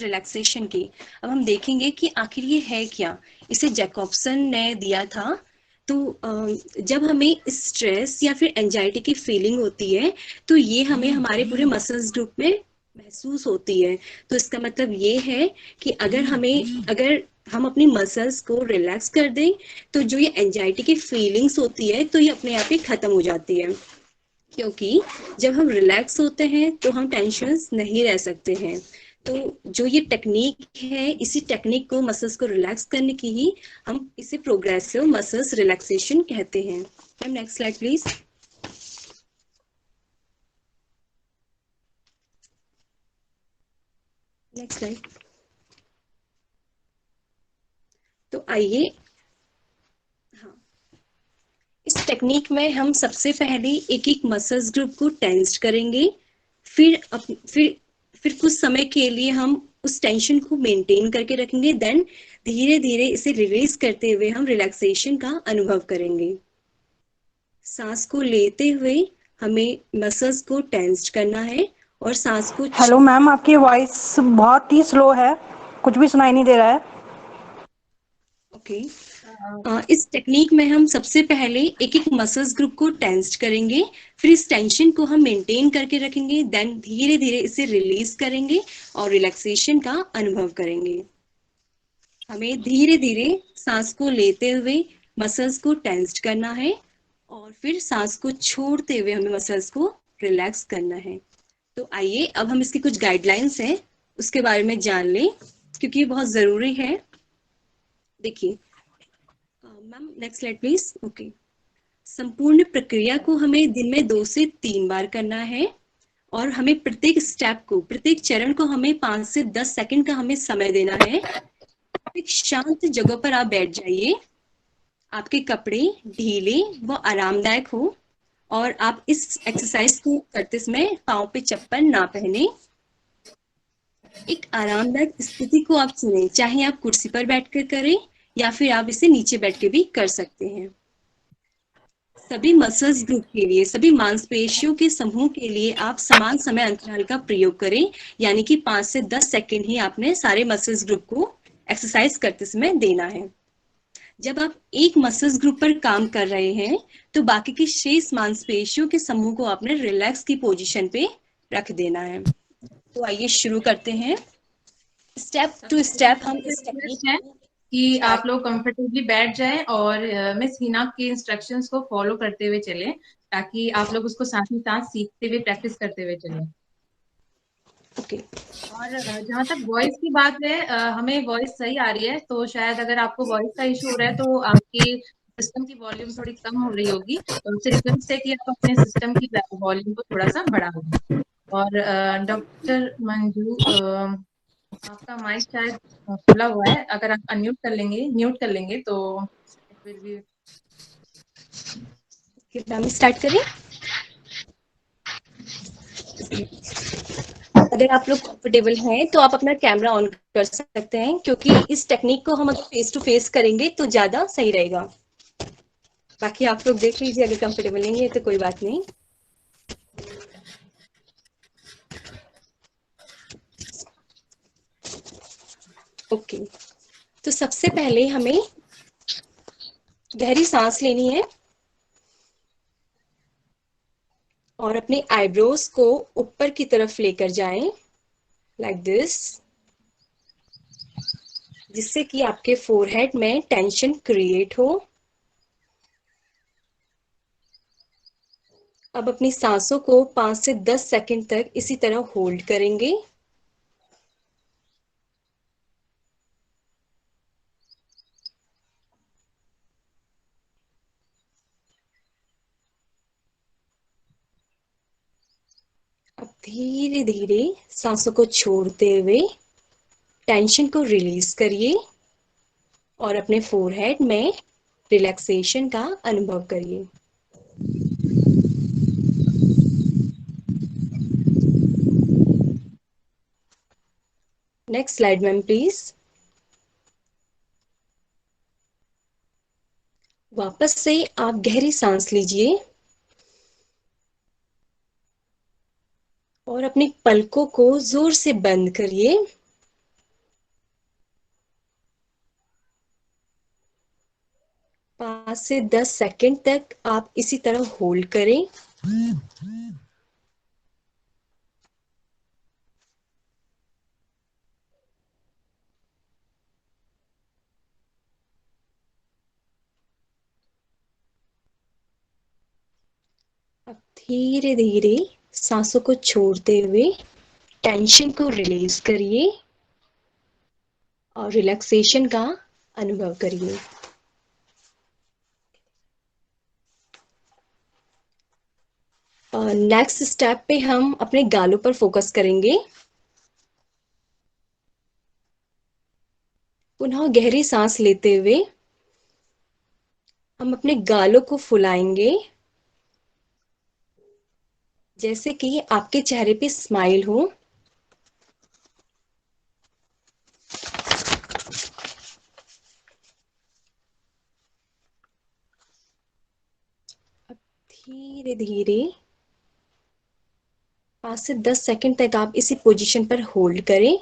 Relaxation की। अब हम देखेंगे कि आखिर ये है क्या। इसे जैकॉब्सन ने दिया था। तो जब हमें स्ट्रेस या फिर एंजाइटी की फीलिंग होती है तो ये हमें हमारे पूरे मसल्स ग्रुप में महसूस होती है। तो इसका मतलब ये है कि अगर हम अपनी मसल्स को रिलैक्स कर दें तो जो ये एंजाइटी की फीलिंग्स होती है तो ये अपने आप ही खत्म हो जाती है। क्योंकि जब हम रिलैक्स होते हैं तो हम टेंशन्स नहीं रह सकते हैं। तो जो ये टेक्निक है, इसी टेक्निक को मसल्स को रिलैक्स करने की ही हम इसे प्रोग्रेसिव मसल्स रिलैक्सेशन कहते हैं। Ma'am next slide please. Next slide. तो आइए, हाँ, इस टेक्निक में हम सबसे पहले एक एक मसल्स ग्रुप को टेंस्ड करेंगे। फिर अप, फिर फिर कुछ समय के लिए हम उस टेंशन को मेंटेन करके रखेंगे। देन धीरे धीरे इसे रिलीज करते हुए हम रिलैक्सेशन का अनुभव करेंगे। सांस को लेते हुए हमें मसल्स को टेंस्ड करना है और सांस को हेलो मैम, आपकी वॉइस बहुत ही स्लो है, कुछ भी सुनाई नहीं दे रहा है। ओके। इस टेक्निक में हम सबसे पहले एक एक मसल्स ग्रुप को टेंस्ड करेंगे। फिर इस टेंशन को हम मेंटेन करके रखेंगे। देन धीरे धीरे इसे रिलीज करेंगे और रिलैक्सेशन का अनुभव करेंगे। हमें धीरे धीरे सांस को लेते हुए मसल्स को टेंस्ड करना है और फिर सांस को छोड़ते हुए हमें मसल्स को रिलैक्स करना है। तो आइए अब हम इसकी कुछ गाइडलाइंस हैं उसके बारे में जान लें, क्योंकि ये बहुत जरूरी है। देखिए ma'am next slide please. Okay. संपूर्ण प्रक्रिया को हमें दिन में 2 से 3 बार करना है और हमें प्रत्येक चरण को हमें 5 से 10 सेकंड का हमें समय देना है। एक शांत जगह पर आप बैठ जाइए। आपके कपड़े ढीले व आरामदायक हो और आप इस एक्सरसाइज को करते समय पाँव पे चप्पल ना पहने। एक आरामदायक स्थिति को आप चुनें, चाहे आप कुर्सी पर बैठकर करें या फिर आप इसे नीचे बैठ के भी कर सकते हैं। सभी मसल्स ग्रुप के लिए, सभी मांसपेशियों के समूह के लिए आप समान समय अंतराल का प्रयोग करें, यानी कि 5 से 10 सेकंड ही आपने सारे मसल्स ग्रुप को एक्सरसाइज करते समय देना है। जब आप एक मसल्स ग्रुप पर काम कर रहे हैं तो बाकी की शेष मांसपेशियों के समूह को आपने रिलैक्स की पोजीशन पे रख देना है। तो आइए शुरू करते हैं। स्टेप टू सबसे पहले स्टेप हम आपसे इस टेक्निक रिक्वेस्ट है को कि आप स्टार्ट। लोग कंफर्टेबली बैठ जाएं और मिस हिना के इंस्ट्रक्शंस को फॉलो करते हुए चलें, ताकि आप लोग उसको साथ ही साथ सीखते हुए प्रैक्टिस करते हुए चलें। ओके। और जहाँ तक वॉइस की बात है, हमें वॉइस सही आ रही है, तो शायद अगर आपको वॉइस का इशू हो रहा है तो आपकी सिस्टम की वॉल्यूम थोड़ी कम हो रही होगी, तो आपसे रिक्वेस्ट है कि आप अपने सिस्टम की वॉल्यूम को थोड़ा सा बढ़ा दें। और डॉक्टर मंजू, आपका माइक शायद खुला हुआ है, अगर आप अनम्यूट कर लेंगे, म्यूट कर लेंगे तो it will be. Ma'am start करें। अगर आप लोग कंफर्टेबल हैं तो आप अपना कैमरा ऑन कर सकते हैं, क्योंकि इस टेक्निक को हम अगर फेस टू फेस करेंगे तो ज्यादा सही रहेगा। बाकी आप लोग देख लीजिए, अगर कंफर्टेबल नहीं है तो कोई बात नहीं। ओके। तो सबसे पहले हमें गहरी सांस लेनी है और अपने आईब्रोज को ऊपर की तरफ लेकर जाएं, लाइक दिस, जिससे कि आपके फोरहेड में टेंशन क्रिएट हो। अब अपनी सांसों को 5 से 10 सेकंड तक इसी तरह होल्ड करेंगे। अब धीरे धीरे सांसों को छोड़ते हुए टेंशन को रिलीज करिए और अपने फोरहेड में रिलैक्सेशन का अनुभव करिए। Next slide ma'am please. वापस से आप गहरी सांस लीजिए और अपनी पलकों को जोर से बंद करिए। 5 से 10 सेकंड तक आप इसी तरह होल्ड करें। अब धीरे धीरे सांसों को छोड़ते हुए टेंशन को रिलीज करिए और रिलैक्सेशन का अनुभव करिए। नेक्स्ट स्टेप पे हम अपने गालों पर फोकस करेंगे। पुनः गहरी सांस लेते हुए हम अपने गालों को फुलाएंगे, जैसे कि आपके चेहरे पे स्माइल हो। अब धीरे धीरे 5 से 10 सेकंड तक आप इसी पोजीशन पर होल्ड करें।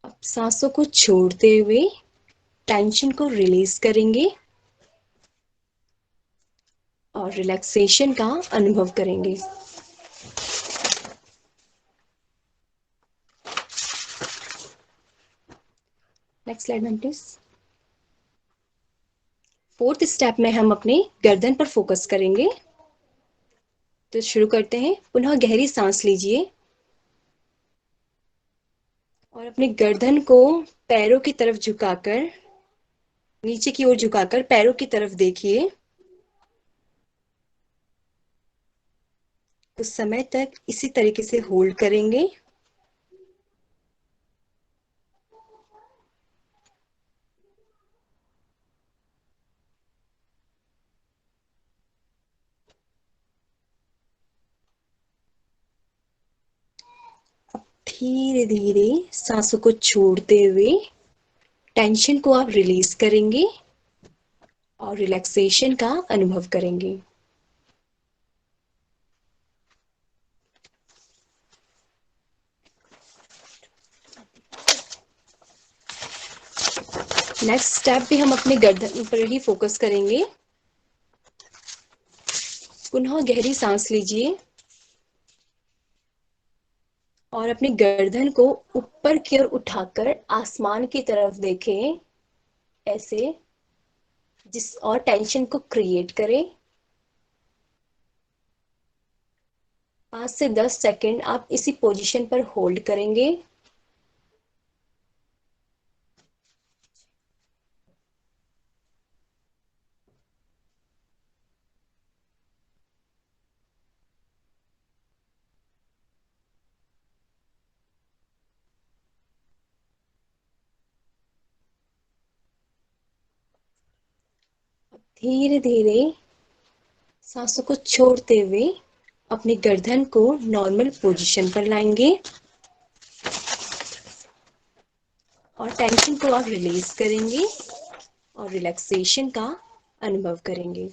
अब सांसों को छोड़ते हुए टेंशन को रिलीज करेंगे और रिलैक्सेशन का अनुभव करेंगे। Next slide ma'am please. Fourth step में हम अपने गर्दन पर फोकस करेंगे। तो शुरू करते हैं। पुनः गहरी सांस लीजिए और अपनी गर्दन को पैरों की तरफ झुकाकर, नीचे की ओर झुकाकर पैरों की तरफ देखिए। कुछ समय तक इसी तरीके से होल्ड करेंगे। धीरे धीरे सांसों को छोड़ते हुए टेंशन को आप रिलीज करेंगे और रिलैक्सेशन का अनुभव करेंगे। नेक्स्ट स्टेप भी हम अपने गर्दन पर ही फोकस करेंगे। पुनः गहरी सांस लीजिए और अपनी गर्दन को ऊपर की ओर उठाकर आसमान की तरफ देखें, ऐसे, जिस और टेंशन को क्रिएट करें। 5 से 10 सेकंड आप इसी पोजीशन पर होल्ड करेंगे। धीरे धीरे सांसों को छोड़ते हुए अपनी गर्दन को नॉर्मल पोजीशन पर लाएंगे और टेंशन को आप रिलीज करेंगे और रिलैक्सेशन का अनुभव करेंगे।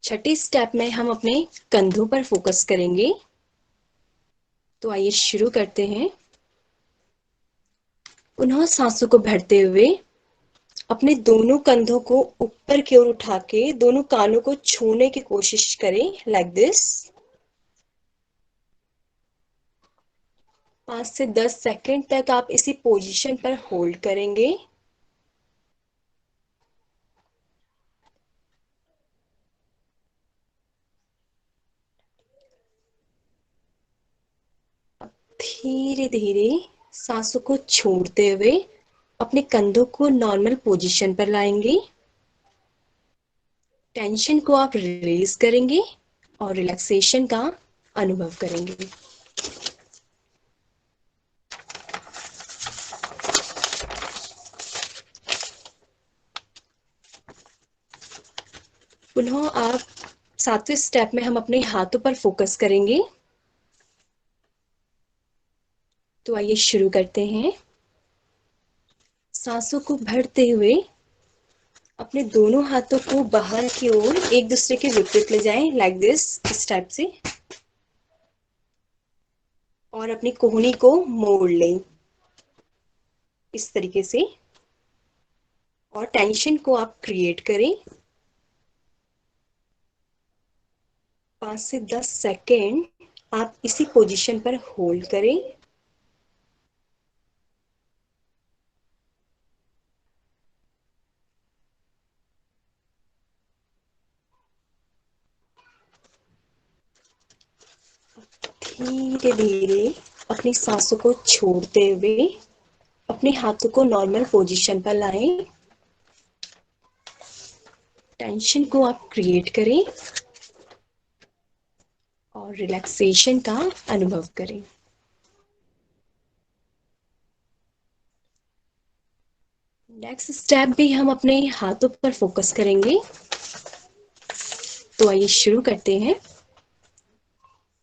छठी स्टेप में हम अपने कंधों पर फोकस करेंगे। तो आइए शुरू करते हैं। पुनः सांसों को भरते हुए अपने दोनों कंधों को ऊपर की ओर उठा के दोनों कानों को छूने की कोशिश करें, लाइक दिस। 5 से 10 सेकंड तक आप इसी पोजीशन पर होल्ड करेंगे। धीरे धीरे सांसों को छोड़ते हुए अपने कंधों को नॉर्मल पोजीशन पर लाएंगे। टेंशन को आप रिलीज करेंगे और रिलैक्सेशन का अनुभव करेंगे। पुनः आप 7वें स्टेप में हम अपने हाथों पर फोकस करेंगे। तो आइए शुरू करते हैं। सांसों को भरते हुए अपने दोनों हाथों को बाहर की ओर एक दूसरे के विपरीत ले जाएं, लाइक दिस, इस टाइप से, और अपनी कोहनी को मोड़ लें इस तरीके से, और टेंशन को आप क्रिएट करें। 5 से 10 सेकेंड आप इसी पोजीशन पर होल्ड करें। धीरे धीरे अपनी सांसों को छोड़ते हुए अपने हाथों को नॉर्मल पोजीशन पर लाएं। टेंशन को आप क्रिएट करें और रिलैक्सेशन का अनुभव करें। नेक्स्ट स्टेप भी हम अपने हाथों पर फोकस करेंगे। तो आइए शुरू करते हैं।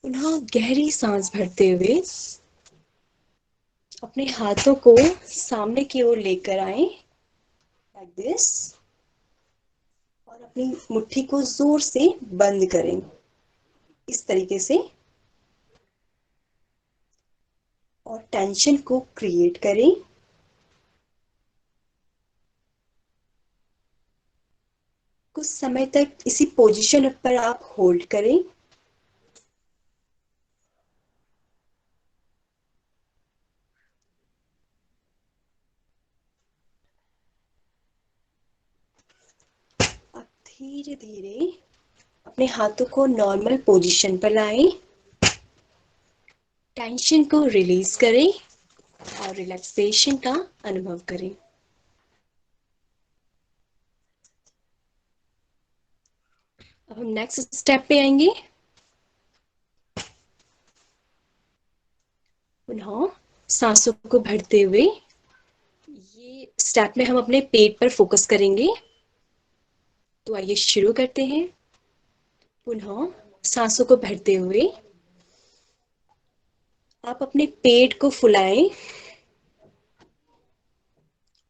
पुनः गहरी सांस भरते हुए अपने हाथों को सामने की ओर लेकर आए, लाइक दिस, और अपनी मुट्ठी को जोर से बंद करें इस तरीके से, और टेंशन को क्रिएट करें। कुछ समय तक इसी पोजीशन पर आप होल्ड करें। अब धीरे धीरे अपने हाथों को नॉर्मल पोजीशन पर लाएं, टेंशन को रिलीज करें और रिलैक्सेशन का अनुभव करें। अब हम नेक्स्ट स्टेप पे आएंगे। पुनः सांसों को भरते हुए ये स्टेप में हम अपने पेट पर फोकस करेंगे। तो आइए शुरू करते हैं। पुनः सांसों को भरते हुए आप अपने पेट को फुलाएं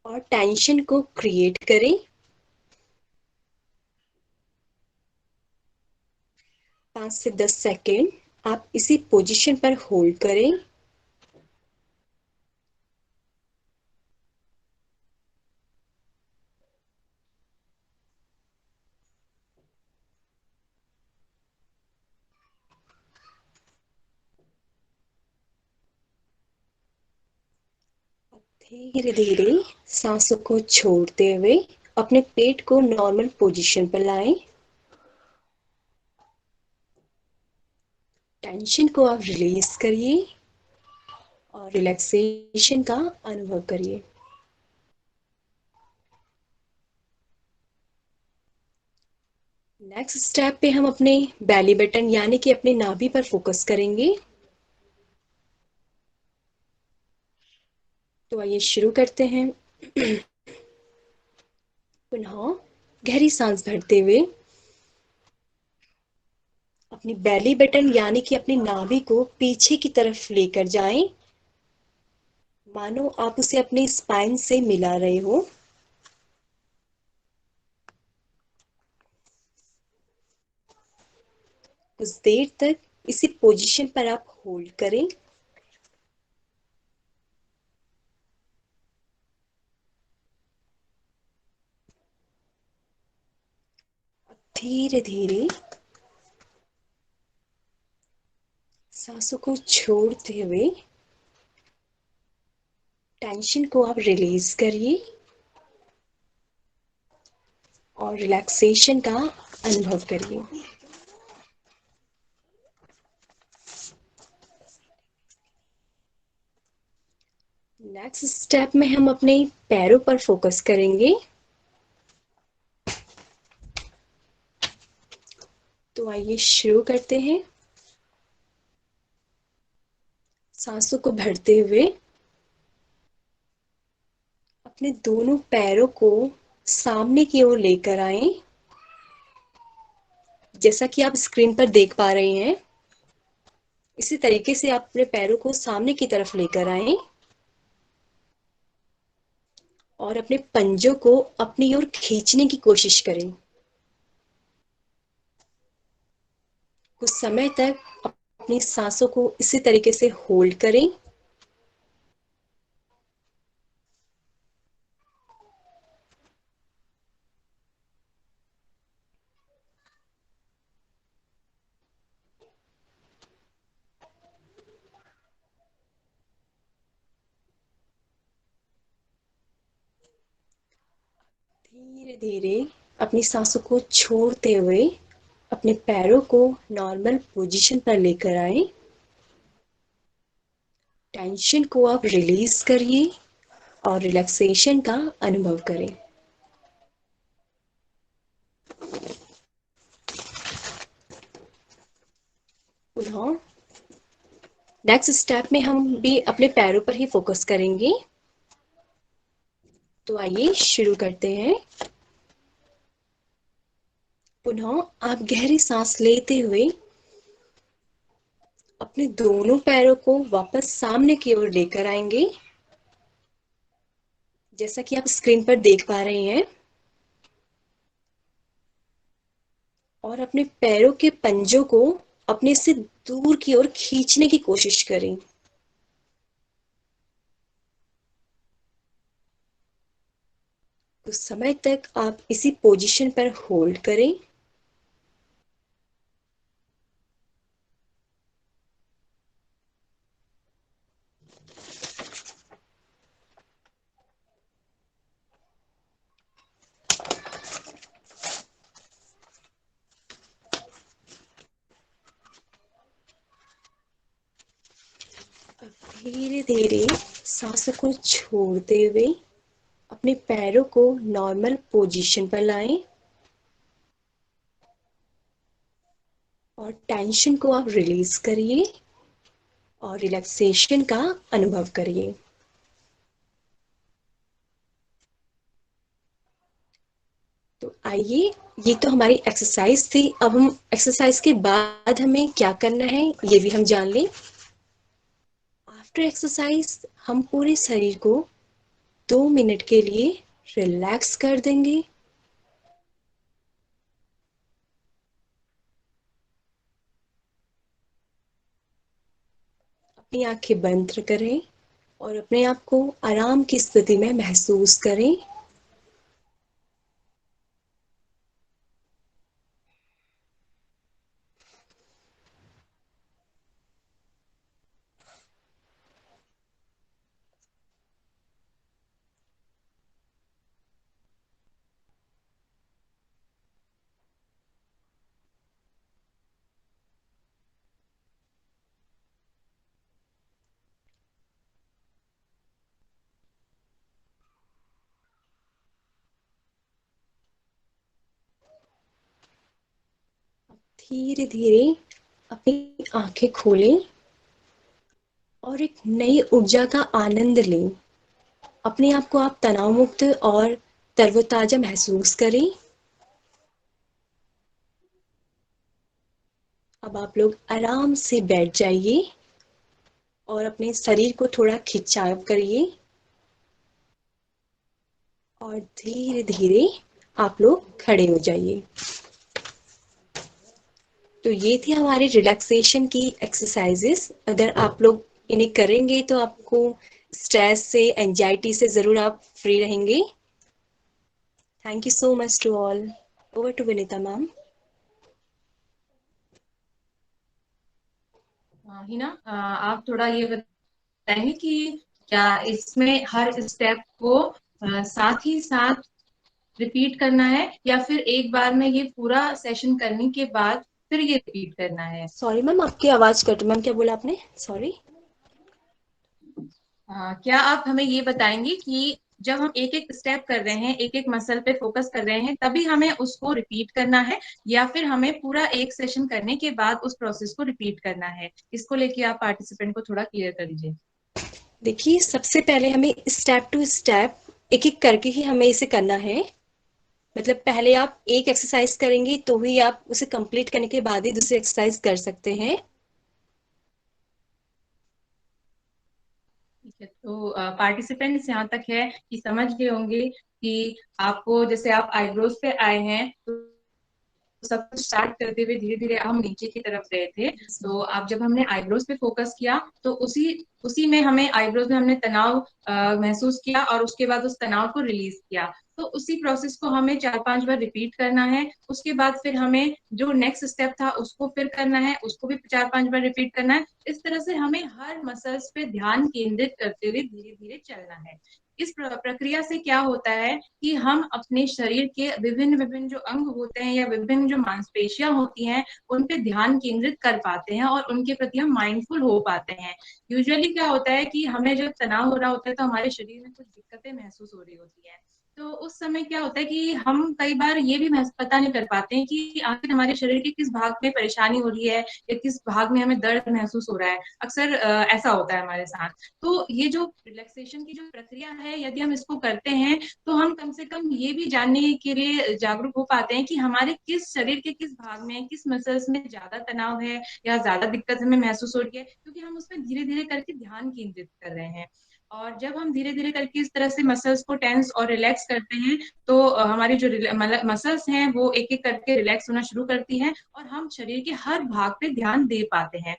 और टेंशन को क्रिएट करें। 5 से 10 सेकेंड आप इसी पोजीशन पर होल्ड करें। धीरे धीरे सांसों को छोड़ते हुए अपने पेट को नॉर्मल पोजीशन पर लाएं। टेंशन को आप रिलीज करिए और रिलैक्सेशन का अनुभव करिए। नेक्स्ट स्टेप पे हम अपने बेली बटन यानी कि अपने नाभि पर फोकस करेंगे। तो आइए शुरू करते हैं। पुनः गहरी सांस भरते हुए अपनी बेली बटन यानी कि अपनी नाभि को पीछे की तरफ लेकर जाएं, मानो आप उसे अपने स्पाइन से मिला रहे हो। कुछ देर तक इसी पोजीशन पर आप होल्ड करें। धीरे धीरे सांसों को छोड़ते हुए टेंशन को आप रिलीज करिए और रिलैक्सेशन का अनुभव करिए। नेक्स्ट स्टेप में हम अपने पैरों पर फोकस करेंगे। तो आइए शुरू करते हैं। सांसों को भरते हुए अपने दोनों पैरों को सामने की ओर लेकर आएं। जैसा कि आप स्क्रीन पर देख पा रहे हैं, इसी तरीके से आप अपने पैरों को सामने की तरफ लेकर आएं और अपने पंजों को अपनी ओर खींचने की कोशिश करें। कुछ समय तक अपनी सांसों को इसी तरीके से होल्ड करें। धीरे धीरे अपनी सांसों को छोड़ते हुए अपने पैरों को नॉर्मल पोजीशन पर लेकर आए। टेंशन को आप रिलीज करिए और रिलैक्सेशन का अनुभव करें। पुनः नेक्स्ट स्टेप में हम भी अपने पैरों पर ही फोकस करेंगे। तो आइए शुरू करते हैं। पुनः आप गहरी सांस लेते हुए अपने दोनों पैरों को वापस सामने की ओर लेकर आएंगे, जैसा कि आप स्क्रीन पर देख पा रहे हैं। और अपने पैरों के पंजों को अपने से दूर की ओर खींचने की कोशिश करें। कुछ समय तक आप इसी पोजीशन पर होल्ड करें। धीरे धीरे सांसों को छोड़ते हुए अपने पैरों को नॉर्मल पोजीशन पर लाएं और टेंशन को आप रिलीज करिए और रिलैक्सेशन का अनुभव करिए। तो आइए, ये तो हमारी एक्सरसाइज थी। अब हम एक्सरसाइज के बाद हमें क्या करना है ये भी हम जान लें। आफ्टर एक्सरसाइज हम पूरे शरीर को 2 मिनट के लिए रिलैक्स कर देंगे। अपनी आंखें बंद करें और अपने आप को आराम की स्थिति में महसूस करें। धीरे धीरे अपनी आंखें खोलें और एक नई ऊर्जा का आनंद लें। अपने आप को आप तनाव मुक्त और तरोताजा महसूस करें। अब आप लोग आराम से बैठ जाइए और अपने शरीर को थोड़ा खिंचाव करिए और धीरे धीरे आप लोग खड़े हो जाइए। तो ये थी हमारी रिलैक्सेशन की एक्सरसाइजेस। अगर आप लोग इन्हें करेंगे तो आपको स्ट्रेस से, एंजाइटी से जरूर आप फ्री रहेंगे। Thank you so much to all. Over to Vinita ma'am. Hina, आप थोड़ा ये बताएंगे कि क्या इसमें हर स्टेप को साथ ही साथ रिपीट करना है, या फिर एक बार में ये पूरा सेशन करने के बाद फिर ये रिपीट करना है? सॉरी मैम, आपकी आवाज कट। मैम क्या बोला आपने? सॉरी। क्या आप हमें ये बताएंगे कि जब हम एक एक स्टेप कर रहे हैं, एक एक मसल पे फोकस कर रहे हैं, तभी हमें उसको रिपीट करना है, या फिर हमें पूरा एक सेशन करने के बाद उस प्रोसेस को रिपीट करना है? इसको लेके आप पार्टिसिपेंट को थोड़ा क्लियर कर दीजिए। देखिए, सबसे पहले हमें स्टेप टू स्टेप एक एक करके ही हमें इसे करना है। मतलब पहले आप एक एक्सरसाइज करेंगे तो ही आप उसे कंप्लीट करने के बाद ही दूसरी एक्सरसाइज कर सकते हैं। तो पार्टिसिपेंट्स यहाँ तक है कि समझ गए होंगे कि आपको, जैसे आप आईब्रोज पे आए हैं तो सब कुछ स्टार्ट करते हुए धीरे धीरे हम नीचे की तरफ गए थे। तो आप, जब हमने आईब्रोज पे फोकस किया तो उसी उसी में हमें आईब्रोज में हमने तनाव महसूस किया और उसके बाद उस तनाव को रिलीज किया। तो उसी प्रोसेस को हमें 4-5 बार रिपीट करना है। उसके बाद फिर हमें जो नेक्स्ट स्टेप था उसको फिर करना है, उसको भी 4-5 बार रिपीट करना है। इस तरह से हमें हर मसल्स पे ध्यान केंद्रित करते हुए धीरे धीरे चलना है। इस प्रक्रिया से क्या होता है कि हम अपने शरीर के विभिन्न विभिन्न जो अंग होते हैं या विभिन्न जो मांसपेशियां होती हैं उन पे ध्यान केंद्रित कर पाते हैं और उनके प्रति हम माइंडफुल हो पाते हैं। यूजुअली क्या होता है कि हमें जब तनाव हो रहा होता है तो हमारे शरीर में कुछ दिक्कतें महसूस हो रही होती है। तो उस समय क्या होता है कि हम कई बार ये भी पता नहीं कर पाते हैं कि आखिर हमारे शरीर के किस भाग में परेशानी हो रही है या किस भाग में हमें दर्द महसूस हो रहा है। अक्सर ऐसा होता है हमारे साथ। तो ये जो रिलैक्सेशन की जो प्रक्रिया है, यदि हम इसको करते हैं तो हम कम से कम ये भी जानने के लिए जागरूक हो पाते हैं कि हमारे किस शरीर के किस भाग में, किस मसल्स में ज्यादा तनाव है या ज्यादा दिक्कत हमें महसूस हो रही है, क्योंकि हम उसमें धीरे धीरे करके ध्यान केंद्रित कर रहे हैं। और जब हम धीरे धीरे करके इस तरह से मसल्स को टेंस और रिलैक्स करते हैं तो हमारी जो मसल्स हैं वो एक एक करके रिलैक्स होना शुरू करती हैं और हम शरीर के हर भाग पे ध्यान दे पाते हैं।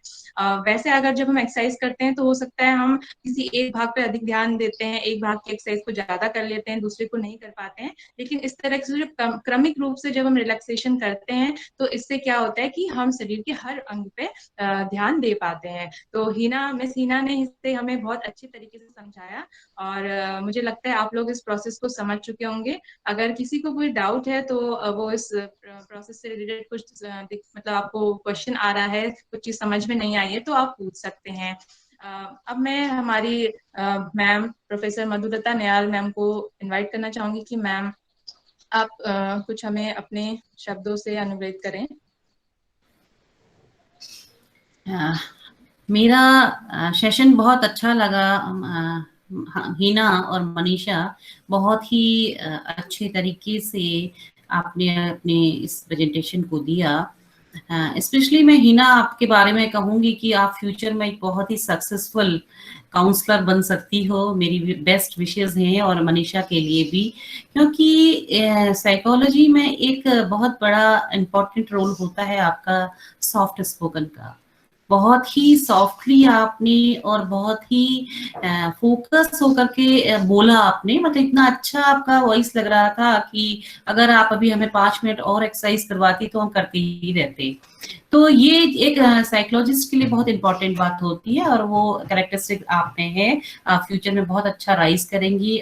वैसे अगर जब हम एक्सरसाइज करते हैं तो हो सकता है हम किसी एक भाग पे अधिक ध्यान देते हैं, एक भाग की एक्सरसाइज को ज्यादा कर लेते हैं, दूसरे को नहीं कर पाते हैं। लेकिन इस तरह से जो क्रमिक रूप से जब हम रिलैक्सेशन करते हैं तो इससे क्या होता है कि हम शरीर के हर अंग पे ध्यान दे पाते हैं। तो मिस हीना ने इसे हमें बहुत अच्छे तरीके से समझाया और मुझे लगता है आप लोग इस प्रोसेस को समझ चुके होंगे। अगर किसी को कोई डाउट है तो वो इस प्रोसेस से रिलेटेड कुछ मतलब आपको क्वेश्चन आ रहा है, कुछ चीज समझ में नहीं आई है तो आप पूछ सकते हैं। अब मैं हमारी ma'am professor Madhulata Nayal ma'am को इनवाइट करना चाहूंगी कि मैम आप कुछ हमें अपने शब्दों से अनुग्रहित करें। मेरा सेशन बहुत अच्छा लगा। हिना और मनीषा बहुत ही अच्छे तरीके से आपने अपने इस प्रेजेंटेशन को दिया। स्पेशली मैं हिना आपके बारे में कहूंगी कि आप फ्यूचर में एक बहुत ही सक्सेसफुल काउंसलर बन सकती हो। मेरी बेस्ट विशेस हैं और मनीषा के लिए भी, क्योंकि साइकोलॉजी में एक बहुत बड़ा इम्पोर्टेंट रोल होता है आपका सॉफ्ट स्पोकन का। बहुत ही सॉफ्टली आपने और बहुत ही फोकस होकर के बोला आपने, मतलब इतना अच्छा आपका वॉइस लग रहा था कि अगर आप अभी हमें 5 मिनट और एक्सरसाइज करवाती तो हम करते ही रहते। तो ये एक साइकोलॉजिस्ट के लिए बहुत इंपॉर्टेंट बात होती है और वो कैरेक्टरिस्टिक आप में है, आप फ्यूचर में बहुत अच्छा राइज करेंगी।